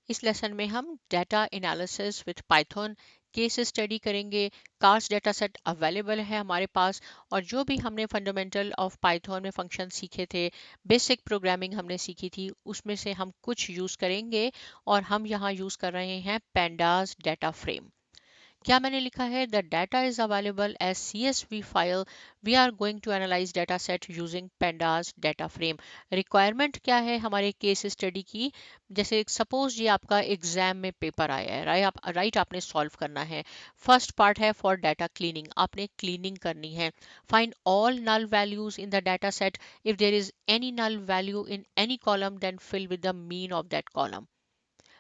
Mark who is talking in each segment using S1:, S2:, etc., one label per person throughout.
S1: इस लेसन में हम data analysis with Python case study करेंगे। कार्स डाटा सेट अवेलेबल है हमारे पास, और जो भी हमने फंडामेंटल ऑफ पाइथन में फंक्शन सीखे थे, बेसिक प्रोग्रामिंग हमने सीखी थी, उसमें से हम कुछ यूज़ करेंगे। और हम यहाँ यूज़ कर रहे हैं पेंडास डाटा फ्रेम। क्या मैंने लिखा है, the data is available as CSV file, we are going to analyse data set using pandas data frame. Requirement क्या है हमारे केस स्टडी की, जैसे सपोज ये आपका एग्जाम में पेपर आया है, राइट आपने सॉल्व करना है। फर्स्ट पार्ट है फॉर डाटा क्लीनिंग, आपने क्लीनिंग करनी है। Find all null values in the data set, if there is any null value in any column then fill with the mean of that column.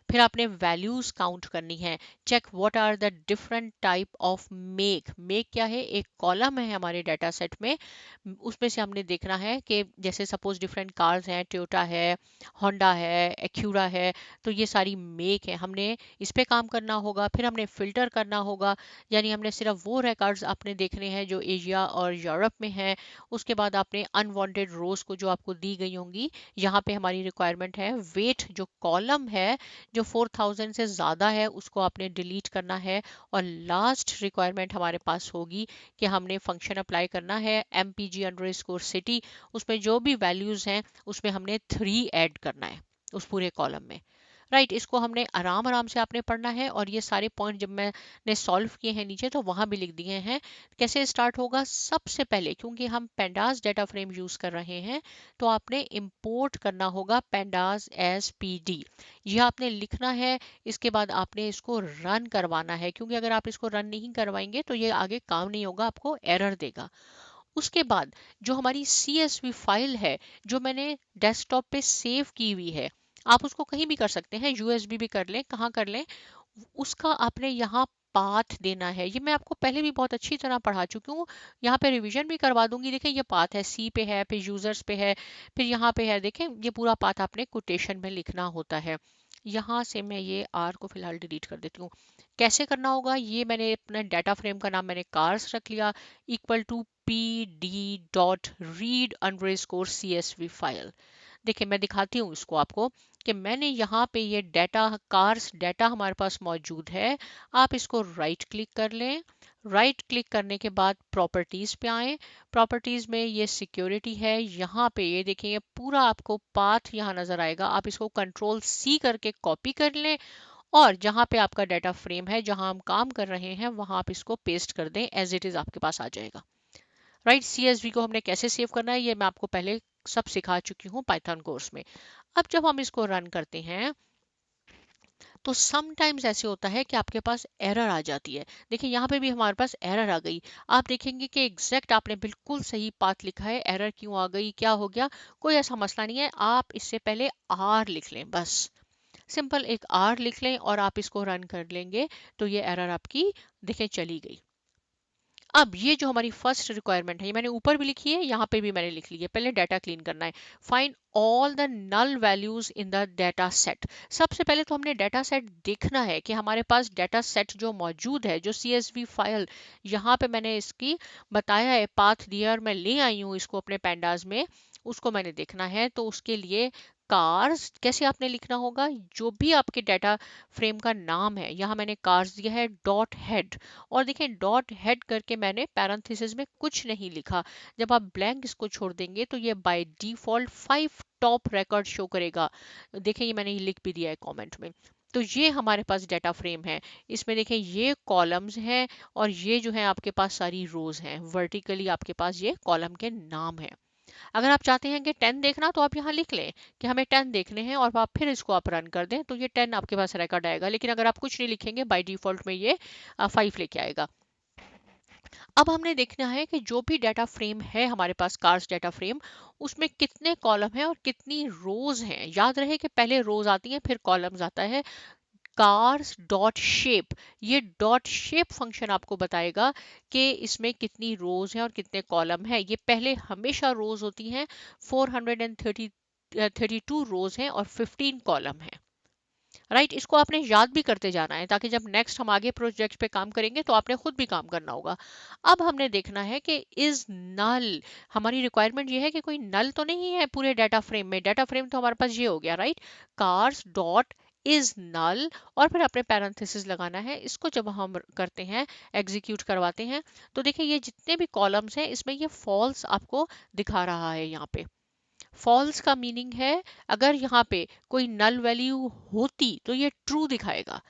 S1: फिर आपने values count करनी है। Check what are the different type of make. Make क्या है, एक column है हमारे data set में, उसमें से हमने देखना है कि जैसे सपोज डिफरेंट कार्स हैं, टोयोटा है, होंडा है, एक्यूरा है, तो ये सारी मेक है, हमने इस पे काम करना होगा। फिर हमने फिल्टर करना होगा, यानी हमने सिर्फ वो रिकॉर्ड्स आपने देखने हैं जो एशिया और यूरोप में हैं। उसके बाद आपने अनवांटेड रोज को जो आपको दी गई होंगी, यहाँ पे हमारी रिक्वायरमेंट है वेट, जो कॉलम है जो 4000 से ज़्यादा है उसको आपने डिलीट करना है। और लास्ट रिक्वायरमेंट हमारे पास होगी कि हमने फंक्शन अप्लाई करना है mpg_city, उसमें जो भी वैल्यूज़ हैं उसमें हमने 3 ऐड करना है उस पूरे कॉलम में। राइट, इसको हमने आराम आराम से आपने पढ़ना है, और ये सारे पॉइंट जब मैंने सॉल्व किए हैं नीचे तो वहाँ भी लिख दिए हैं। कैसे स्टार्ट होगा, सबसे पहले क्योंकि हम पेंडास डाटा फ्रेम यूज़ कर रहे हैं तो आपने इंपोर्ट करना होगा पेंडास एस PD, यह आपने लिखना है। इसके बाद आपने इसको रन करवाना है, क्योंकि अगर आप इसको रन नहीं करवाएंगे तो ये आगे काम नहीं होगा, आपको एरर देगा। उसके बाद जो हमारी CSV फाइल है, जो मैंने डेस्कटॉप पे सेव की हुई है, आप उसको कहीं भी कर सकते हैं, USB भी कर लें, कहाँ कर लें, उसका आपने यहाँ पाथ देना है। ये मैं आपको पहले भी बहुत अच्छी तरह पढ़ा चुकी हूँ, यहाँ पे रिवीजन भी करवा दूंगी। देखें ये पाथ है, C पे है, फिर यूजर्स पे है, फिर यहाँ पे है, देखें ये पूरा पाथ आपने कोटेशन में लिखना होता है। यहाँ से मैं ये R को फिलहाल डिलीट कर देती हूँ। कैसे करना होगा, ये मैंने अपना डाटा फ्रेम का नाम मैंने कार्स रख लिया, इक्वल टू pd.read_csv फाइल। देखिए मैं दिखाती हूँ इसको आपको कि मैंने यहाँ पे ये डाटा कार्स डाटा हमारे पास मौजूद है। आप इसको राइट क्लिक कर लें। राइट क्लिक करने के बाद प्रॉपर्टीज पे आए। प्रॉपर्टीज में ये सिक्योरिटी है, यहाँ पे ये देखिए ये पूरा आपको पाथ यहाँ नजर आएगा। आप इसको कंट्रोल C करके कॉपी कर लें, और जहाँ पे आपका डाटा फ्रेम है, जहाँ हम काम कर रहे हैं, वहाँ आप इसको पेस्ट कर दें, एज इट इज आपके पास आ जाएगा। राइट, CSV को हमने कैसे सेव करना है ये मैं आपको पहले सब सिखा चुकी हूँ पाइथन कोर्स में। अब जब हम इसको रन करते हैं तो समटाइम्स ऐसे होता है कि आपके पास एरर आ जाती है। देखिए यहाँ पे भी हमारे पास एरर आ गई। आप देखेंगे कि एग्जैक्ट आपने बिल्कुल सही पाथ लिखा है, एरर क्यों आ गई, क्या हो गया, कोई ऐसा मसला नहीं है। आप इससे पहले R लिख लें, बस सिंपल एक R लिख लें और आप इसको रन कर लेंगे तो ये एरर आपकी देखें चली गई। अब ये जो हमारी फर्स्ट रिक्वायरमेंट है, ये मैंने ऊपर भी लिखी है, यहाँ पे भी मैंने लिख ली है। पहले डाटा क्लीन करना है। Find all the null values in the data set. सबसे पहले तो हमने डाटा सेट देखना है कि हमारे पास डाटा सेट जो मौजूद है, जो CSV फाइल यहाँ पे मैंने इसकी बताया है, पाथ दिया और मैं ले आई हूँ इसको अपने पैंडाज में, उसको मैंने देखना है। तो उसके लिए कार्स कैसे आपने लिखना होगा, जो भी आपके डाटा फ्रेम का नाम है, यहाँ मैंने कार्स दिया है डॉट हेड, और देखें डॉट हेड करके मैंने पैरेंथेसिस में कुछ नहीं लिखा। जब आप ब्लैंक इसको छोड़ देंगे तो ये by default 5 top record show करेगा। देखें ये मैंने लिख भी दिया है कमेंट में। तो ये हमारे पास डाटा फ्रेम है, इसमें देखें ये कॉलम्स हैं और ये जो है आपके पास सारी रोज हैं, वर्टिकली आपके पास ये कॉलम के नाम है। अगर आप चाहते हैं कि 10 देखना तो आप यहाँ लिख लें कि हमें 10 देखने हैं, और आप फिर इसको आप रन कर दें तो ये 10 आपके पास रिकॉर्ड आएगा। लेकिन अगर आप कुछ नहीं लिखेंगे बाय डिफॉल्ट में ये 5 लेके आएगा। अब हमने देखना है कि जो भी डाटा फ्रेम है हमारे पास, कार्स डाटा फ्रेम, उसमें कितने कॉलम हैं और कितनी रोज हैं। याद रहे कि पहले रोज आती हैं फिर कॉलम्स आता है। कार्स डॉट शेप, ये डॉट शेप फंक्शन आपको बताएगा कि इसमें कितनी रोज हैं और कितने कॉलम हैं। ये पहले हमेशा रोज होती हैं, 432 रोज हैं और 15 कॉलम हैं। राइट, इसको आपने याद भी करते जाना है ताकि जब नेक्स्ट हम आगे प्रोजेक्ट पे काम करेंगे तो आपने खुद भी काम करना होगा। अब हमने देखना है कि इज नल, हमारी रिक्वायरमेंट ये है कि कोई नल तो नहीं है पूरे डाटा फ्रेम में। डाटा फ्रेम तो हमारे पास ये हो गया, right, cars dot is null और फिर अपने पैरेंथेसिस लगाना है। इसको जब हम करते हैं, एग्जीक्यूट करवाते हैं, तो देखिए ये जितने भी कॉलम्स हैं इसमें ये फॉल्स आपको दिखा रहा है। यहाँ पे फॉल्स का मीनिंग है अगर यहाँ पे कोई नल वैल्यू होती तो ये ट्रू दिखाएगा।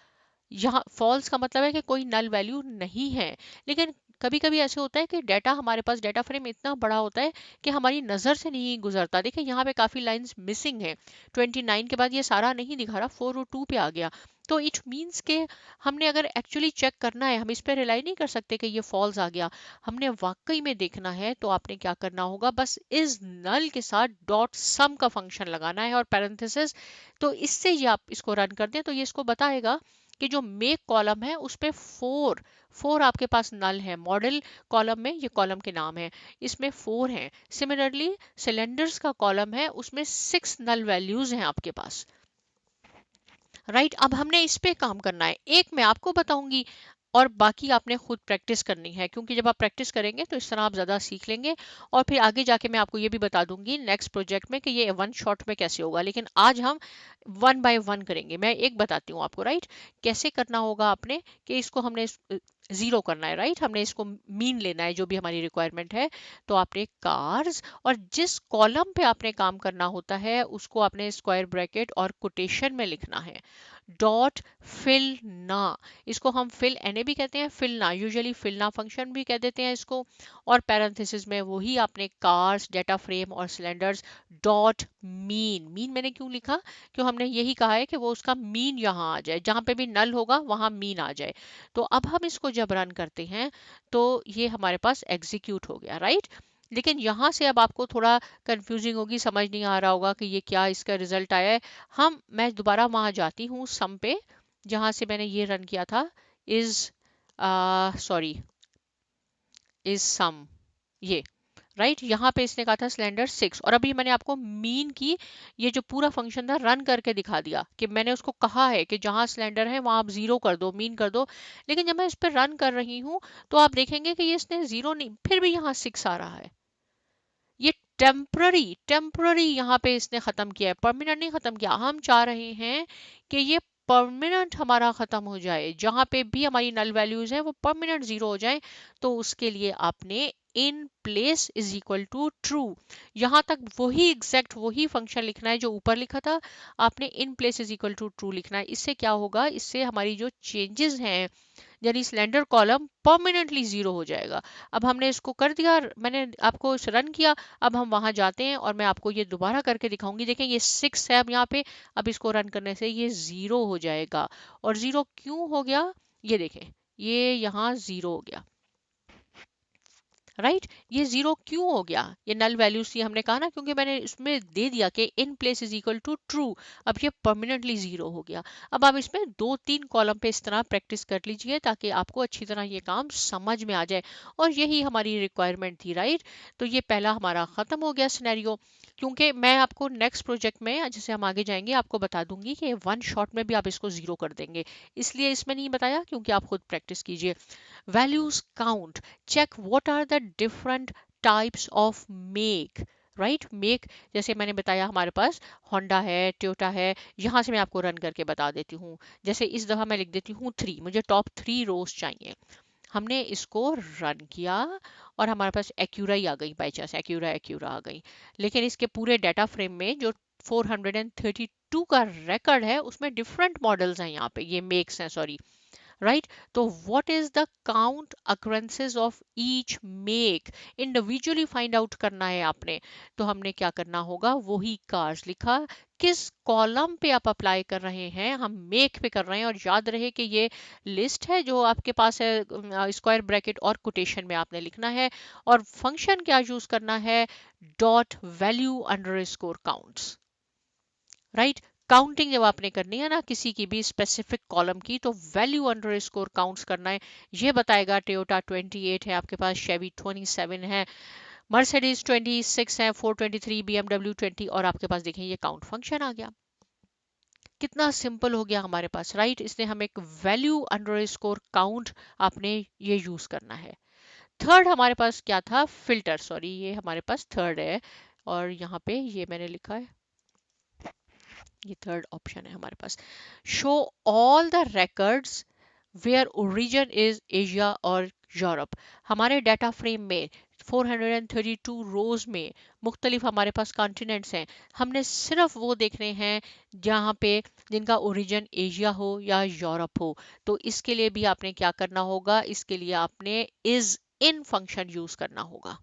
S1: यहाँ फॉल्स का मतलब है कि कोई नल वैल्यू नहीं है। लेकिन कभी कभी ऐसे होता है कि डाटा हमारे पास डाटा फ्रेम इतना बड़ा होता है कि हमारी नज़र से नहीं गुजरता। देखिए यहाँ पे काफ़ी लाइंस मिसिंग है, 29 के बाद ये सारा नहीं दिखा रहा, 4 और 2 पे आ गया। तो इट मीन्स के हमने अगर एक्चुअली चेक करना है, हम इस पर रिलाई नहीं कर सकते कि ये फॉल्स आ गया, हमने वाकई में देखना है तो आपने क्या करना होगा, बस इस नल के साथ डॉट सम का फंक्शन लगाना है और पैरेंथेसिस। तो इससे ये आप इसको रन कर दें तो ये इसको बताएगा कि जो मेक कॉलम है उस पे फोर आपके पास नल है। मॉडल कॉलम में ये कॉलम के नाम है, इसमें 4 हैं। सिमिलरली सिलेंडर्स का कॉलम है उसमें 6 नल वैल्यूज हैं आपके पास। राइट, अब हमने इस पे काम करना है। एक मैं आपको बताऊंगी और बाकी आपने खुद प्रैक्टिस करनी है, क्योंकि जब आप प्रैक्टिस करेंगे तो इस तरह आप ज़्यादा सीख लेंगे। और फिर आगे जाके मैं आपको ये भी बता दूंगी नेक्स्ट प्रोजेक्ट में कि ये वन शॉट में कैसे होगा। लेकिन आज हम वन बाय वन करेंगे। मैं एक बताती हूँ आपको, राइट, कैसे करना होगा आपने, कि इसको हमने ज़ीरो करना है। राइट, हमने इसको मीन लेना है जो भी हमारी रिक्वायरमेंट है। तो आपने कार्स और जिस कॉलम पे आपने काम करना होता है उसको आपने स्क्वायर ब्रैकेट और कोटेशन में लिखना है। डॉट फिल ना, इसको हम फिल एन भी कहते हैं, फिल ना यूजुअली फिल ना फंक्शन भी कह देते हैं इसको। और पैरेंथेसिस में वही आपने कार्स, डाटा फ्रेम और सिलेंडर्स डॉट मीन। मीन मैंने क्यों लिखा, क्यों हमने यही कहा है कि वो उसका मीन यहाँ आ जाए, जहाँ पे भी नल होगा वहाँ मीन आ जाए। तो अब हम इसको जब रन करते हैं तो ये हमारे पास एग्जीक्यूट हो गया। राइट, लेकिन यहाँ से अब आपको थोड़ा कंफ्यूजिंग होगी, समझ नहीं आ रहा होगा कि ये क्या इसका रिजल्ट आया है। मैं दोबारा वहाँ जाती हूँ सम पे, जहाँ से मैंने ये रन किया था। इज सॉरी इज सम, ये राइट, यहाँ पे इसने कहा था सिलेंडर 6, और अभी मैंने आपको मीन की ये जो पूरा फंक्शन था रन करके दिखा दिया कि मैंने उसको कहा है कि जहाँ सिलेंडर है वहाँ आप जीरो कर दो, मीन कर दो। लेकिन जब मैं इस पर रन कर रही हूँ तो आप देखेंगे कि ये इसने जीरो नहीं, फिर भी यहाँ 6 आ रहा है। ये टेम्पररी यहाँ पे इसने खत्म किया है, परमानेंट नहीं खत्म किया। हम चाह रहे हैं कि ये परमानेंट हमारा खत्म हो जाए, जहां पे भी हमारी नल वैल्यूज है वो परमानेंट जीरो हो जाए। तो उसके लिए आपने in place is equal to true, यहाँ तक वही एग्जैक्ट वही फंक्शन लिखना है जो ऊपर लिखा था। आपने in place is equal to true लिखना है। इससे क्या होगा, इससे हमारी जो चेंजेस हैं यानी सिलेंडर कॉलम परमानेंटली जीरो हो जाएगा। अब हमने इसको कर दिया, मैंने आपको रन किया। अब हम वहां जाते हैं और मैं आपको ये दोबारा करके दिखाऊंगी। देखें ये 6 है अब यहाँ पे, अब इसको रन करने से ये जीरो हो जाएगा। और जीरो क्यों हो गया, ये देखें, ये यहाँ जीरो हो गया। राइट, ये जीरो क्यों हो गया, ये नल वैल्यूज थी, हमने कहा ना, क्योंकि मैंने इसमें दे दिया कि in place is equal to true. अब ये परमानेंटली जीरो हो गया। अब आप इसमें 2-3 कॉलम पे इस तरह प्रैक्टिस कर लीजिए ताकि आपको अच्छी तरह ये काम समझ में आ जाए। और यही हमारी रिक्वायरमेंट थी। राइट, तो ये पहला हमारा खत्म हो गया सिनेरियो। क्योंकि मैं आपको नेक्स्ट प्रोजेक्ट में जैसे हम आगे जाएंगे आपको बता दूंगी कि वन शॉट में भी आप इसको जीरो कर देंगे, इसलिए इसमें नहीं बताया, क्योंकि आप खुद प्रैक्टिस कीजिए। values count, check what are the different types of make। Right, make जैसे मैंने बताया हमारे पास होंडा है, टोयोटा है। यहाँ से मैं आपको रन करके बता देती हूँ। जैसे इस दफ़ा मैं लिख देती हूँ 3, मुझे टॉप 3 रोज चाहिए। हमने इसको रन किया और हमारे पास एक्यूरा ही आ गई, बाई चांस एक्यूरा एक्यूरा आ गई। लेकिन इसके पूरे डाटा फ्रेम में जो 432 का रिकॉर्ड है उसमें डिफरेंट मॉडल्स हैं, यहाँ पे ये मेक्स हैं, सॉरी। राइट, तो what is the count occurrences of each make, individually find out करना है आपने। तो हमने क्या करना होगा, वही कार्स लिखा, किस कॉलम पे आप अप्लाई कर रहे हैं, हम मेक पे कर रहे हैं। और याद रहे कि ये लिस्ट है जो आपके पास है, स्क्वायर ब्रैकेट और कोटेशन में आपने लिखना है। और फंक्शन क्या यूज करना है, dot value under score counts. Right, counting जब आपने करनी है ना किसी की भी स्पेसिफिक कॉलम की, तो वैल्यू अंडर स्कोर काउंट्स करना है। ये बताएगा टोयोटा 28 है आपके पास, शेवी 27 है, मर्सिडीज 26 है, 423, BMW 20, और आपके पास देखें ये काउंट फंक्शन आ गया। कितना सिंपल हो गया हमारे पास। राइट, इसने हम एक वैल्यू अंडर स्कोर काउंट आपने ये यूज करना है। थर्ड हमारे पास क्या था, फिल्टर, सॉरी ये हमारे पास थर्ड है। और यहाँ पे ये मैंने लिखा है ये थर्ड ऑप्शन है हमारे पास। Show all the records where origin is Asia और यूरोप। हमारे डाटा फ्रेम में 432 रोज में मुख्तलिफ हमारे पास कॉन्टिनेंट्स हैं। हमने सिर्फ वो देखने हैं जहाँ पे जिनका ओरिजिन एशिया हो या यूरोप हो। तो इसके लिए भी आपने क्या करना होगा, इसके लिए आपने इज इन फंक्शन यूज करना होगा।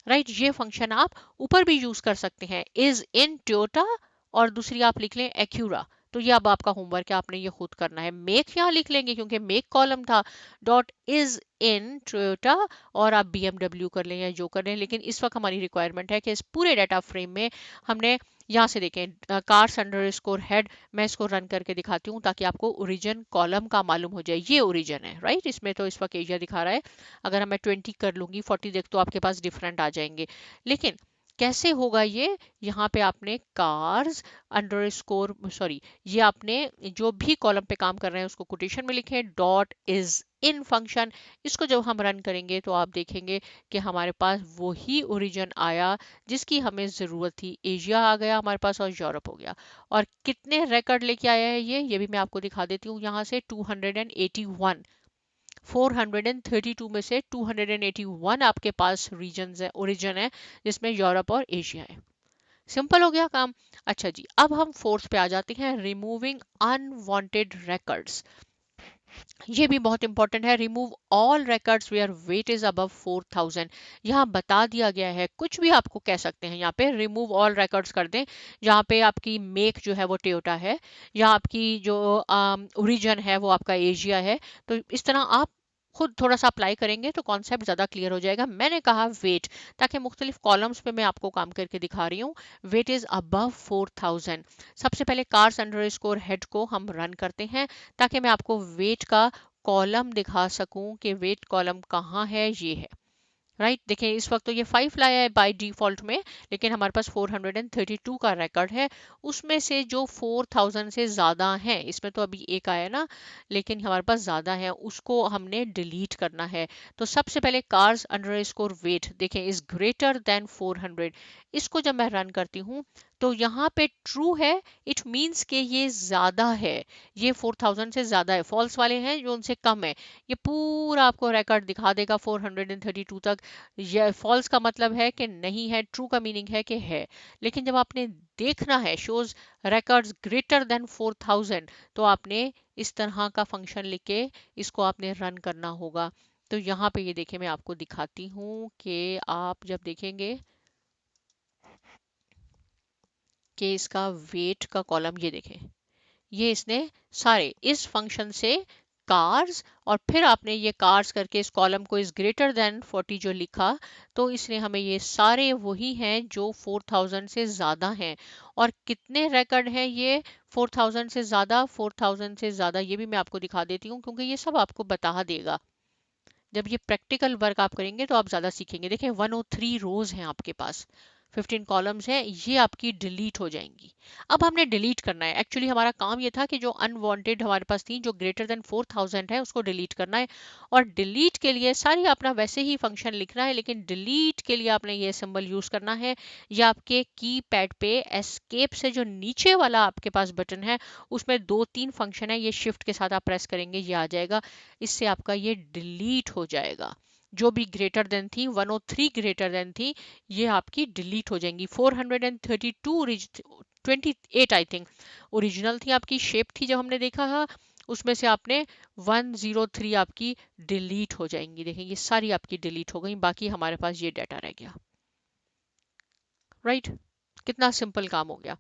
S1: राइट, ये फंक्शन आप ऊपर भी यूज कर सकते हैं, इज इन टोयोटा, और दूसरी आप लिख लें एक्यूरा। तो ये अब आपका होमवर्क है, आपने ये खुद करना है। मेक यहाँ लिख लेंगे क्योंकि मेक कॉलम था, डॉट इज इन टोयोटा, और आप BMW कर लें या जो कर लें। लेकिन इस वक्त हमारी रिक्वायरमेंट है कि इस पूरे डाटा फ्रेम में हमने यहाँ से देखें कार्स अंडर स्कोर हेड, मैं इसको रन करके दिखाती हूँ ताकि आपको ओरिजिन कॉलम का मालूम हो जाए। ये ओरिजिन है, राइट, इसमें तो इस वक्त एशिया दिखा रहा है। अगर मैं 20 कर लूंगी, 40 देख तो आपके पास डिफरेंट आ जाएंगे। लेकिन कैसे होगा ये, यहाँ पे आपने कार्स अंडर स्कोर सॉरी, ये आपने जो भी कॉलम पे काम कर रहे हैं उसको कोटेशन में लिखें, डॉट इज इन फंक्शन। इसको जब हम रन करेंगे तो आप देखेंगे कि हमारे पास वही ओरिजिन आया जिसकी हमें ज़रूरत थी। एशिया आ गया हमारे पास और यूरोप हो गया। और कितने रिकॉर्ड लेके आया है ये भी मैं आपको दिखा देती हूँ। यहाँ से 281, 432 में से 281 आपके पास रीजन्स है, ओरिजिन है, जिसमें यूरोप और एशिया है। सिंपल हो गया काम। अच्छा जी, अब हम फोर्थ पे आ जाते हैं, रिमूविंग अनवांटेड रिकॉर्ड्स। ये भी बहुत इंपॉर्टेंट है। Remove all records where weight is above 4000। यहाँ बता दिया गया है, कुछ भी आपको कह सकते हैं यहाँ पे, रिमूव ऑल रिकॉर्ड्स कर दें। जहाँ पे आपकी मेक जो है वो टोयोटा है, या आपकी जो ओरिजिन है वो आपका एशिया है। तो इस तरह आप खुद थोड़ा सा अप्लाई करेंगे तो कॉन्सेप्ट ज़्यादा क्लियर हो जाएगा। मैंने कहा वेट, ताकि मुख्तलिफ कॉलम्स पे मैं आपको काम करके दिखा रही हूँ। Weight is above 4000। सबसे पहले कार्स अंडर स्कोर हेड को हम रन करते हैं ताकि मैं आपको वेट का कॉलम दिखा सकूं कि वेट कॉलम कहाँ है, ये है। राइट, देखें इस वक्त तो ये 5 लाया है बाय डिफॉल्ट में, लेकिन हमारे पास 432 का रिकॉर्ड है। उसमें से जो 4000 से ज़्यादा हैं, इसमें तो अभी एक आया ना, लेकिन हमारे पास ज़्यादा है, उसको हमने डिलीट करना है। तो सबसे पहले कार्स अंडर स्कोर वेट देखें इज़ ग्रेटर देन 400। इसको जब मैं रन करती हूँ तो यहाँ पे ट्रू है, इट मीन्स कि ये ज़्यादा है, ये 4000 से ज़्यादा है। फॉल्स वाले हैं जो उनसे कम है, ये पूरा आपको रिकॉर्ड दिखा देगा 432 तक। ये फॉल्स का मतलब है कि नहीं है, ट्रू का मीनिंग है कि है। लेकिन जब आपने देखना है शोज रिकॉर्ड्स ग्रेटर देन 4000, तो आपने इस तरह का फंक्शन लिख के इसको आपने रन करना होगा। तो यहाँ पे ये देखिए, मैं आपको दिखाती हूँ कि आप जब देखेंगे कि इसका वेट का कॉलम, ये देखें, ये इसने सारे इस फंक्शन से कार्स, और फिर आपने ये कार्स करके इस कॉलम को इस ग्रेटर देन 40 जो लिखा, तो इसने हमें ये सारे वही हैं जो 4000 से ज़्यादा हैं। और कितने रिकॉर्ड हैं ये 4000 से ज़्यादा, 4000 से ज़्यादा ये भी मैं आपको दिखा देती हूँ क्योंकि ये सब आपको बता देगा। जब ये प्रैक्टिकल वर्क आप करेंगे तो आप ज़्यादा सीखेंगे। देखिए 103 रोज हैं आपके पास, 15 कॉलम्स हैं, ये आपकी डिलीट हो जाएंगी। अब हमने डिलीट करना है। एक्चुअली हमारा काम ये था कि जो अनवांटेड हमारे पास थी, जो ग्रेटर देन 4000 है, उसको डिलीट करना है। और डिलीट के लिए सारी अपना वैसे ही फंक्शन लिखना है, लेकिन डिलीट के लिए आपने ये सिंबल यूज़ करना है। ये आपके की पैड पे एस्केप से जो नीचे वाला आपके पास बटन है, उसमें 2-3 फंक्शन है, ये शिफ्ट के साथ आप प्रेस करेंगे, ये आ जाएगा। इससे आपका ये डिलीट हो जाएगा। जो भी ग्रेटर देन थी, 103 ग्रेटर देन थी, ये आपकी डिलीट हो जाएंगी। 432 28 आई थिंक ओरिजिनल थी, आपकी शेप थी जब हमने देखा था, उसमें से आपने 103 आपकी डिलीट हो जाएंगी। देखें ये सारी आपकी डिलीट हो गई, बाकी हमारे पास ये डाटा रह गया। राइट, कितना सिंपल काम हो गया।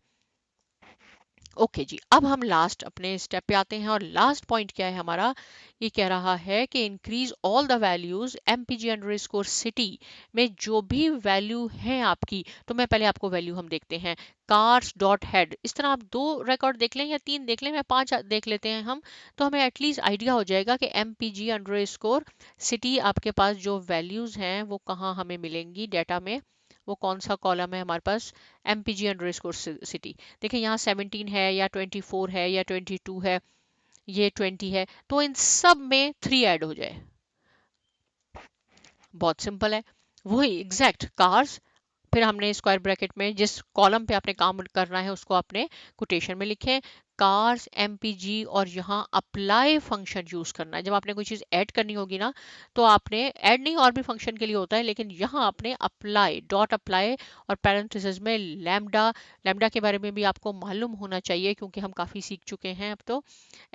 S1: ओके जी, अब हम लास्ट अपने स्टेप पे आते हैं, और लास्ट पॉइंट क्या है हमारा, ये कह रहा है कि increase all the values MPG under score city में जो भी वैल्यू है आपकी। तो मैं पहले आपको वैल्यू हम देखते हैं, कार्स डॉट हेड। इस तरह आप 2 रिकॉर्ड देख लें या 3 देख लें, मैं 5 देख लेते हैं हम, तो हमें एटलीस्ट आइडिया हो जाएगा कि MPG अंडर स्कोर सिटी आपके पास जो वैल्यूज हैं वो कहाँ हमें मिलेंगी डाटा में, वो कौन सा कॉलम है हमारे पास, MPG अंडर स्कोर सिटी। देखिए यहाँ 17 है या 24 है या 22 है, ये 20 है, तो इन सब में 3 ऐड हो जाए। बहुत सिंपल है, वही एग्जैक्ट कार्स, फिर हमने स्क्वायर ब्रैकेट में जिस कॉलम पे आपने काम करना है उसको आपने कोटेशन में लिखें, कार्स एमपीजी, और यहाँ अप्लाई फंक्शन यूज करना है। जब आपने कोई चीज ऐड करनी होगी ना, तो आपने ऐड नहीं और भी फंक्शन के लिए होता है, लेकिन यहाँ आपने अप्लाई, डॉट अप्लाई, और पैरेंथेसिस में लैम्डा। लैम्डा के बारे में भी आपको मालूम होना चाहिए क्योंकि हम काफी सीख चुके हैं अब तो।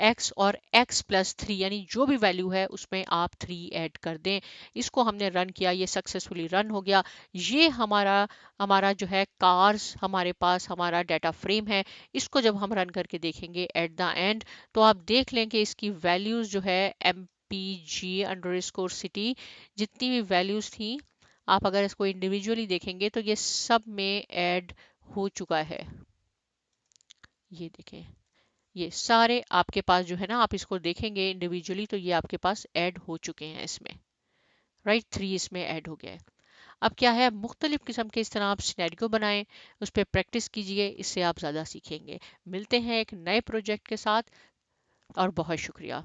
S1: x और x+3 यानी जो भी वैल्यू है उसमें आप 3 ऐड कर दें। इसको हमने रन किया, ये सक्सेसफुली रन हो गया। ये हमारा हमारा जो है कार्स, हमारे पास हमारा डाटा फ्रेम है। इसको जब हम रन करके देखेंगे एट द एंड, तो आप देख लें कि इसकी वैल्यूज जो है mpg_city जितनी भी वैल्यूज थी, आप अगर इसको इंडिविजुअली देखेंगे तो ये सब में ऐड हो चुका है। ये देखें, ये सारे आपके पास जो है ना, आप इसको देखेंगे इंडिविजुअली तो ये आपके पास ऐड हो चुके हैं इसमें, राइट। 3 इसमें ऐड हो गया है। अब क्या है, मुख्तलिफ किस्म के इस तरह आप सिनेरियो बनाएं, उस पर प्रैक्टिस कीजिए, इससे आप ज़्यादा सीखेंगे। मिलते हैं एक नए प्रोजेक्ट के साथ, और बहुत शुक्रिया।